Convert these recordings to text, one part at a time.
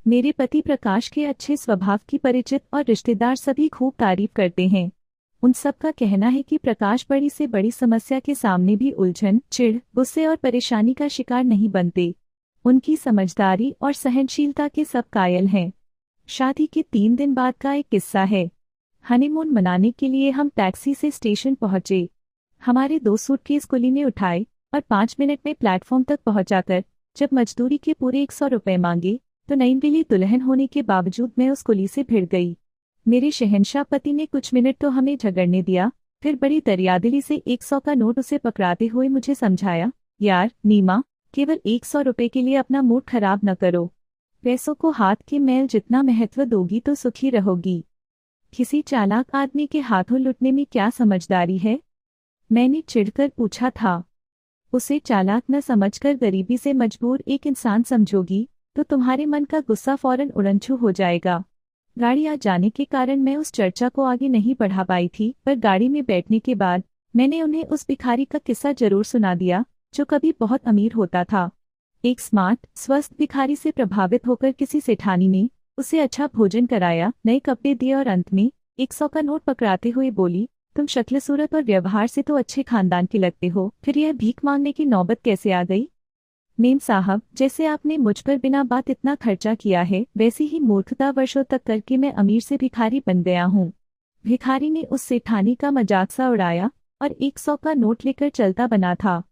मेरे पति प्रकाश के अच्छे स्वभाव की परिचित और रिश्तेदार सभी खूब तारीफ करते हैं। उन सब का कहना है कि प्रकाश बड़ी से बड़ी समस्या के सामने भी उलझन, चिढ़, गुस्से और परेशानी का शिकार नहीं बनते। उनकी समझदारी और सहनशीलता के सब कायल हैं। शादी के 3 दिन बाद का एक किस्सा है। हनीमून मनाने के लिए हम टैक्सी से स्टेशन पहुंचे। हमारे 2 सूटकेस कुली ने उठाए और 5 मिनट में प्लेटफॉर्म तक पहुंचाकर जब मजदूरी के पूरे 100 रुपए मांगे तो नई मिली दुल्हन होने के बावजूद मैं उस कुली से भिड़ गई। मेरे शहंशाह पति ने कुछ मिनट तो हमें झगड़ने दिया, फिर बड़ी दरियादिली से 100 का नोट उसे पकड़ाते हुए मुझे समझाया, यार नीमा, केवल 100 रुपए के लिए अपना मूड खराब न करो। पैसों को हाथ के मैल जितना महत्व दोगी तो सुखी रहोगी। किसी चालाक आदमी के हाथों लुटने में क्या समझदारी है? मैंने चिढ़कर पूछा था। उसे चालाक न समझकर गरीबी से मजबूर एक इंसान समझोगी तो तुम्हारे मन का गुस्सा फौरन उड़नछू हो जाएगा। गाड़ी आ जाने के कारण मैं उस चर्चा को आगे नहीं बढ़ा पाई थी, पर गाड़ी में बैठने के बाद मैंने उन्हें उस भिखारी का किस्सा जरूर सुना दिया जो कभी बहुत अमीर होता था। एक स्मार्ट, स्वस्थ भिखारी से प्रभावित होकर किसी सेठानी ने उसे अच्छा भोजन कराया, नए कपड़े दिए और अंत में 100 का नोट पकड़ाते हुए बोली, तुम शक्ल सूरत और व्यवहार से तो अच्छे खानदान के लगते हो, फिर यह भीख मांगने की नौबत कैसे आ गई? मेम साहब, जैसे आपने मुझ पर बिना बात इतना खर्चा किया है, वैसी ही मूर्खता वर्षों तक करके मैं अमीर से भिखारी बन गया हूँ। भिखारी ने उस सेठानी का मजाक सा उड़ाया और 100 का नोट लेकर चलता बना था।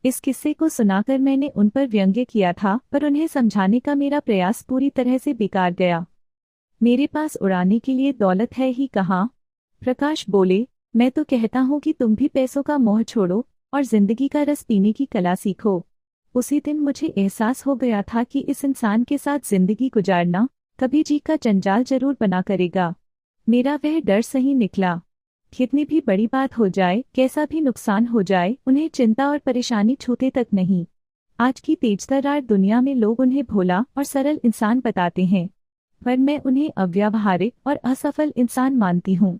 इस किस्से को सुनाकर मैंने उन पर व्यंग्य किया था, पर उन्हें समझाने का मेरा प्रयास पूरी तरह से बेकार गया। मेरे पास उड़ाने के लिए दौलत है ही कहाँ? प्रकाश बोले, मैं तो कहता हूँ कि तुम भी पैसों का मोह छोड़ो और जिंदगी का रस पीने की कला सीखो। उसी दिन मुझे एहसास हो गया था कि इस इंसान के साथ जिंदगी गुजारना कभी जी का जंजाल जरूर बना करेगा। मेरा वह डर सही निकला। कितनी भी बड़ी बात हो जाए, कैसा भी नुकसान हो जाए, उन्हें चिंता और परेशानी छूते तक नहीं। आज की तेजतर्रार दुनिया में लोग उन्हें भोला और सरल इंसान बताते हैं, पर मैं उन्हें अव्यावहारिक और असफल इंसान मानती हूँ।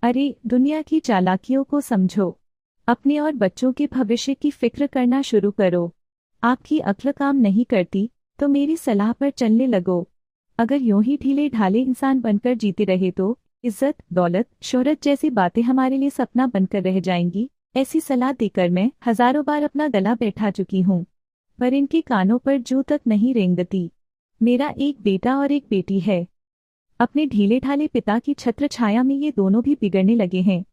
अरे, दुनिया की चालाकियों को समझो। अपने और बच्चों के भविष्य की फिक्र करना शुरू करो। आपकी अक्ल काम नहीं करती तो मेरी सलाह पर चलने लगो। अगर यूं ही ढीले ढाले इंसान बनकर जीते रहे तो इज्जत, दौलत, शोहरत जैसी बातें हमारे लिए सपना बनकर रह जाएंगी। ऐसी सलाह देकर मैं हजारों बार अपना गला बैठा चुकी हूँ, पर इनके कानों पर जूं तक नहीं रेंगती। मेरा एक बेटा और एक बेटी है। अपने ढीले ढाले पिता की छत्र छाया में ये दोनों भी बिगड़ने लगे हैं।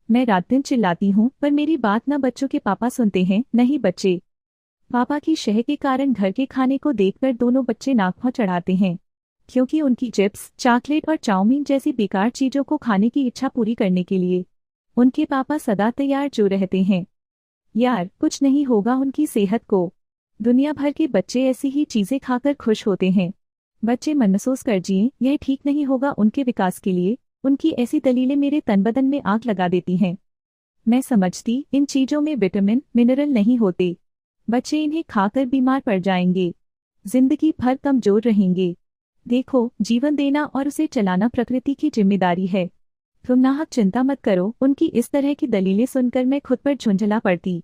मैं रात दिन चिल्लाती हूँ, पर मेरी बात न बच्चों के पापा सुनते हैं, न ही बच्चे। पापा की शह के कारण घर के खाने को देखकर दोनों बच्चे नाक भौं चढ़ाते हैं, क्योंकि उनकी चिप्स, चॉकलेट और चाउमीन जैसी बेकार चीजों को खाने की इच्छा पूरी करने के लिए उनके पापा सदा तैयार जो रहते हैं। यार, कुछ नहीं होगा उनकी सेहत को। दुनिया भर के बच्चे ऐसी ही चीजें खाकर खुश होते हैं। बच्चे मनसूस कर जिए, यह ठीक नहीं होगा उनके विकास के लिए। उनकी ऐसी दलीलें मेरे तन बदन में आग लगा देती हैं। मैं समझती इन चीजों में विटामिन, मिनरल नहीं होते। बच्चे इन्हें खाकर बीमार पड़ जाएंगे, जिंदगी भर कमजोर रहेंगे। देखो, जीवन देना और उसे चलाना प्रकृति की जिम्मेदारी है। तुम नाहक चिंता मत करो। उनकी इस तरह की दलीलें सुनकर मैं खुद पर झुंझला पड़ती।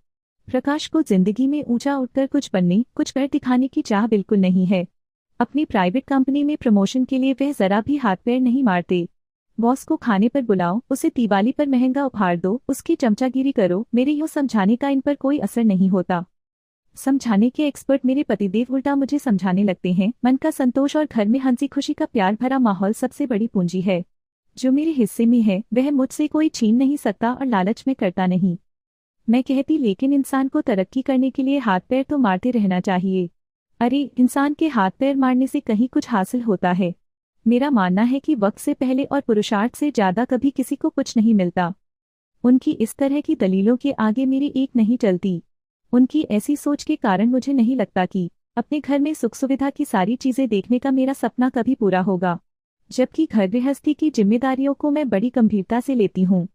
प्रकाश को जिंदगी में ऊंचा उठकर कुछ बनने, कुछ कर दिखाने की चाह बिल्कुल नहीं है। अपनी प्राइवेट कंपनी में प्रमोशन के लिए वह जरा भी हाथ पैर नहीं मारते। बॉस को खाने पर बुलाओ, उसे दिवाली पर महंगा उपहार दो, उसकी चमचागिरी करो। मेरे यूं समझाने का इन पर कोई असर नहीं होता। समझाने के एक्सपर्ट मेरे पतिदेव उल्टा मुझे समझाने लगते हैं। मन का संतोष और घर में हंसी खुशी का प्यार भरा माहौल सबसे बड़ी पूंजी है। जो मेरे हिस्से में है वह मुझसे कोई छीन नहीं सकता और लालच में करता नहीं। मैं कहती, लेकिन इंसान को तरक्की करने के लिए हाथ पैर तो मारते रहना चाहिए। अरे, इंसान के हाथ पैर मारने से कहीं कुछ हासिल होता है? मेरा मानना है कि वक्त से पहले और पुरुषार्थ से ज्यादा कभी किसी को कुछ नहीं मिलता। उनकी इस तरह की दलीलों के आगे मेरी एक नहीं चलती। उनकी ऐसी सोच के कारण मुझे नहीं लगता कि अपने घर में सुख सुविधा की सारी चीजें देखने का मेरा सपना कभी पूरा होगा। जबकि घर गृहस्थी की जिम्मेदारियों को मैं बड़ी गंभीरता से लेती हूँ।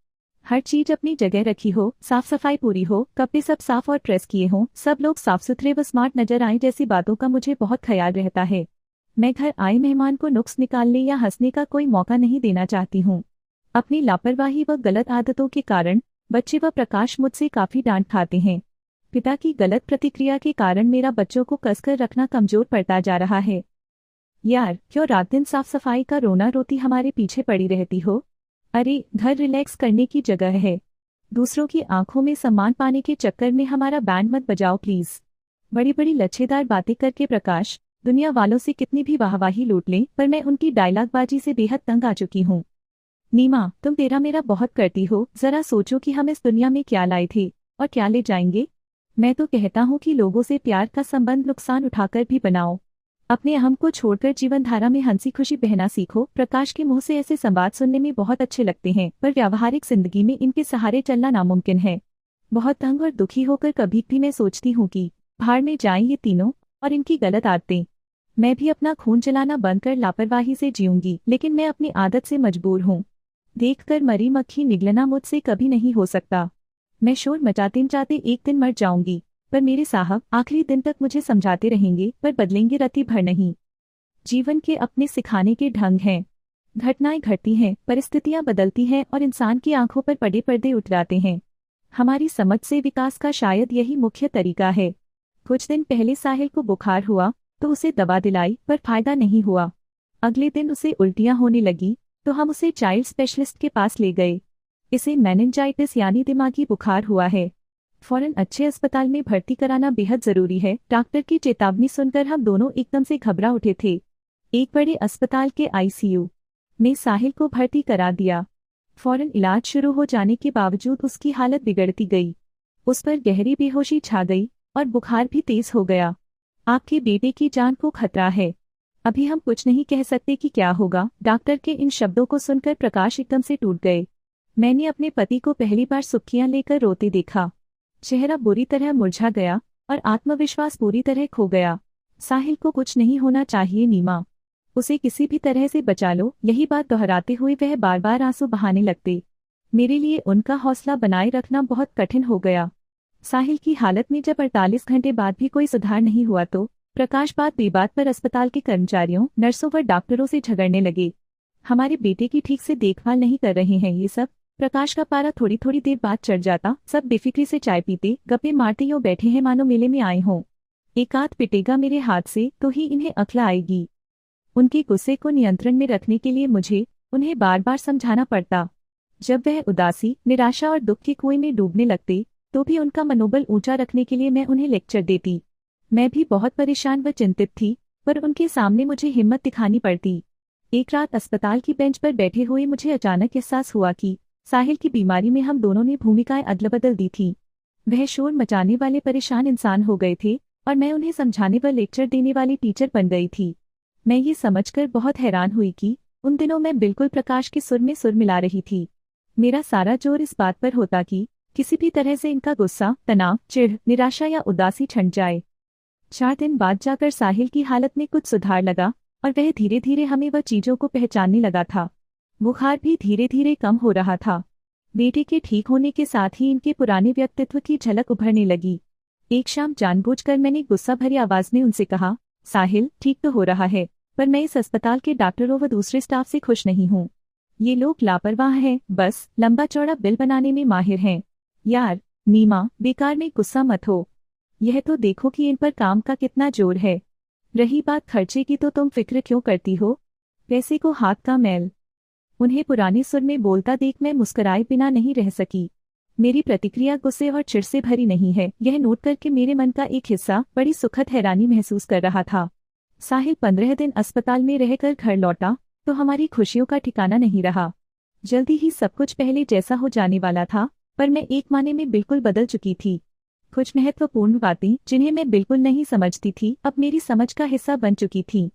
हर चीज अपनी जगह रखी हो, साफ सफाई पूरी हो, कपड़े सब साफ और प्रेस किए हों, सब लोग साफ सुथरे व स्मार्ट नजर आएं, जैसी बातों का मुझे बहुत ख्याल रहता है। मैं घर आए मेहमान को नुक्स निकालने या हंसने का कोई मौका नहीं देना चाहती हूँ। अपनी लापरवाही व गलत आदतों के कारण बच्चे व प्रकाश मुझसे काफी डांट खाते हैं। पिता की गलत प्रतिक्रिया के कारण मेरा बच्चों को कसकर रखना कमजोर पड़ता जा रहा है। यार, क्यों रात दिन साफ सफाई का रोना रोती हमारे पीछे पड़ी रहती हो? अरे, घर रिलैक्स करने की जगह है। दूसरों की आंखों में सम्मान पाने के चक्कर में हमारा बैंड मत बजाओ प्लीज। बड़ी बड़ी लच्छेदार बातें करके प्रकाश दुनिया वालों से कितनी भी वाहवाही लूट लें, पर मैं उनकी डायलॉगबाजी से बेहद तंग आ चुकी हूँ। नीमा, तुम तेरा मेरा बहुत करती हो, जरा सोचो कि हम इस दुनिया में क्या लाए थे और क्या ले जाएंगे। मैं तो कहता हूँ कि लोगों से प्यार का संबंध नुकसान उठाकर भी बनाओ। अपने अहम को छोड़कर जीवन धारा में हंसी खुशी बहना सीखो। प्रकाश के मुंह से ऐसे संवाद सुनने में बहुत अच्छे लगते हैं, पर व्यावहारिक जिंदगी में इनके सहारे चलना नामुमकिन है। बहुत तंग और दुखी होकर कभी भी मैं सोचती हूँ कि भाड़ में जाएं ये तीनों और इनकी गलत आदतें। मैं भी अपना खून जलाना बंद कर लापरवाही से जीऊंगी, लेकिन मैं अपनी आदत से मजबूर हूँ। देखकर मरी मक्खी निगलना मुझसे कभी नहीं हो सकता। मैं शोर मचाते मचाते एक दिन मर जाऊंगी, पर मेरे साहब आखिरी दिन तक मुझे समझाते रहेंगे, पर बदलेंगे रत्ती भर नहीं। जीवन के अपने सिखाने के ढंग हैं। घटनाएं घटती हैं, परिस्थितियां बदलती हैं और इंसान की आंखों पर पड़े पर्दे उठ जाते हैं। हमारी समझ से विकास का शायद यही मुख्य तरीका है। कुछ दिन पहले साहिल को बुखार हुआ तो उसे दवा दिलाई, पर फायदा नहीं हुआ। अगले दिन उसे उल्टियां होने लगी तो हम उसे चाइल्ड स्पेशलिस्ट के पास ले गए। इसे मेनिंजाइटिस यानी दिमागी बुखार हुआ है। फौरन अच्छे अस्पताल में भर्ती कराना बेहद जरूरी है। डॉक्टर की चेतावनी सुनकर हम दोनों एकदम से घबरा उठे थे। एक बड़े अस्पताल के आईसीयू में साहिल को भर्ती करा दिया। फौरन इलाज शुरू हो जाने के बावजूद उसकी हालत बिगड़ती गई। उस पर गहरी बेहोशी छा गई और बुखार भी तेज हो गया। आपके बेटे की जान को खतरा है। अभी हम कुछ नहीं कह सकते कि क्या होगा। डॉक्टर के इन शब्दों को सुनकर प्रकाश एकदम से टूट गए। मैंने अपने पति को पहली बार सुर्खियां लेकर रोते देखा। चेहरा बुरी तरह मुरझा गया और आत्मविश्वास पूरी तरह खो गया। साहिल को कुछ नहीं होना चाहिए नीमा, उसे किसी भी तरह से बचा लो। यही बात दोहराते हुए वह बार बार आंसू बहाने लगते। मेरे लिए उनका हौसला बनाए रखना बहुत कठिन हो गया। साहिल की हालत में जब 48 घंटे बाद भी कोई सुधार नहीं हुआ तो प्रकाश बात बेबात पर अस्पताल के कर्मचारियों, नर्सों व डॉक्टरों से झगड़ने लगे। हमारे बेटे की ठीक से देखभाल नहीं कर रहे हैं ये सब। प्रकाश का पारा थोड़ी थोड़ी देर बाद चढ़ जाता। सब बेफिक्री से चाय पीते, गप्पे मारते यूं बैठे हैं मानो मेले में आए हों। एक आध पिटेगा मेरे हाथ से तो ही इन्हें अक्ल आएगी। उनके गुस्से को नियंत्रण में रखने के लिए मुझे उन्हें बार बार समझाना पड़ता। जब वह उदासी, निराशा और दुख के कुएं में डूबने लगते तो भी उनका मनोबल ऊंचा रखने के लिए मैं उन्हें लेक्चर देती। मैं भी बहुत परेशान व चिंतित थी, पर उनके सामने मुझे हिम्मत दिखानी पड़ती। एक रात अस्पताल की बेंच पर बैठे हुए मुझे अचानक एहसास हुआ कि साहिल की बीमारी में हम दोनों ने भूमिकाएं अदल बदल दी थी। वह शोर मचाने वाले परेशान इंसान हो गए थे और मैं उन्हें समझाने व लेक्चर देने वाली टीचर बन गई थी। मैं ये समझकर बहुत हैरान हुई कि उन दिनों मैं बिल्कुल प्रकाश के सुर में सुर मिला रही थी। मेरा सारा जोर इस बात पर होता कि किसी भी तरह से इनका गुस्सा, तनाव, चिढ़, निराशा या उदासी छंट जाए। 4 दिन बाद जाकर साहिल की हालत में कुछ सुधार लगा और वह धीरे धीरे हमें व चीजों को पहचानने लगा था। बुखार भी धीरे धीरे कम हो रहा था। बेटे के ठीक होने के साथ ही इनके पुराने व्यक्तित्व की झलक उभरने लगी। एक शाम जानबूझकर मैंने गुस्सा भरी आवाज में उनसे कहा, साहिल, ठीक तो हो रहा है, पर मैं इस अस्पताल के डॉक्टरों व दूसरे स्टाफ से खुश नहीं हूँ। ये लोग लापरवाह हैं, बस लंबा चौड़ा बिल बनाने में माहिर हैं। यार नीमा, बेकार में गुस्सा मत हो। यह तो देखो कि इन पर काम का कितना जोर है। रही बात खर्चे की तो तुम फिक्र क्यों करती हो? पैसे को हाथ का मैल। उन्हें पुराने सुर में बोलता देख मैं मुस्कुराए बिना नहीं रह सकी। मेरी प्रतिक्रिया गुस्से और चिढ़ से भरी नहीं है। यह नोट करके मेरे मन का एक हिस्सा बड़ी सुखद हैरानी महसूस कर रहा था। साहिल 15 दिन अस्पताल में रहकर घर लौटा तो हमारी खुशियों का ठिकाना नहीं रहा। जल्दी ही सब कुछ पहले जैसा हो जाने वाला था, पर मैं एक माने में बिल्कुल बदल चुकी थी। कुछ महत्वपूर्ण बातें जिन्हें मैं बिल्कुल नहीं समझती थी, अब मेरी समझ का हिस्सा बन चुकी थीं।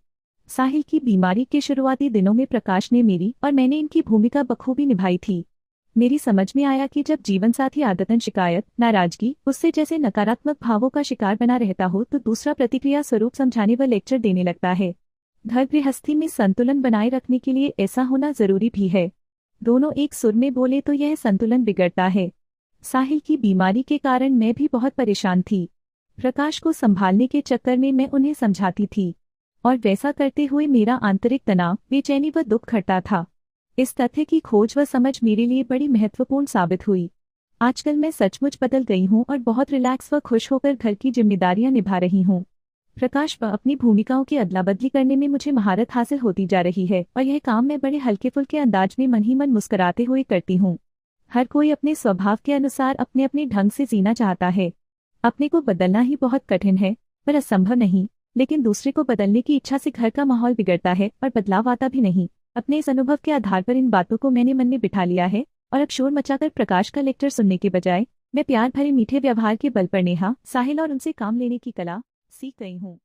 साहिल की बीमारी के शुरुआती दिनों में प्रकाश ने मेरी और मैंने इनकी भूमिका बखूबी निभाई थी। मेरी समझ में आया कि जब जीवनसाथी आदतन शिकायत, नाराजगी, उससे जैसे नकारात्मक भावों का शिकार बना रहता हो तो दूसरा प्रतिक्रिया स्वरूप समझाने व लेक्चर देने लगता है। घर गृहस्थी में संतुलन बनाए रखने के लिए ऐसा होना जरूरी भी है। दोनों एक सुर में बोले तो यह संतुलन बिगड़ता है। साहिल की बीमारी के कारण मैं भी बहुत परेशान थी। प्रकाश को संभालने के चक्कर में मैं उन्हें समझाती थी और वैसा करते हुए मेरा आंतरिक तनाव, बेचैनी व दुख घटता था। इस तथ्य की खोज व समझ मेरे लिए बड़ी महत्वपूर्ण साबित हुई। आजकल मैं सचमुच बदल गई हूँ और बहुत रिलैक्स व खुश होकर घर की जिम्मेदारियां निभा रही हूँ। प्रकाश अपनी भूमिकाओं की अदला बदली करने में मुझे महारत हासिल होती जा रही है और यह काम मैं बड़े हल्के फुल्के अंदाज में मन ही मन मुस्कुराते हुए करती हूँ। हर कोई अपने स्वभाव के अनुसार अपने अपने ढंग से जीना चाहता है। अपने को बदलना ही बहुत कठिन है, पर असंभव नहीं। लेकिन दूसरे को बदलने की इच्छा से घर का माहौल बिगड़ता है और बदलाव आता भी नहीं। अपने इस अनुभव के आधार पर इन बातों को मैंने मन में बिठा लिया है और अब शोर मचाकर प्रकाश का लेक्चर सुनने के बजाय मैं प्यार भरे मीठे व्यवहार के बल पर नेहा, साहिल और उनसे काम लेने की कला सीख गई हूँ।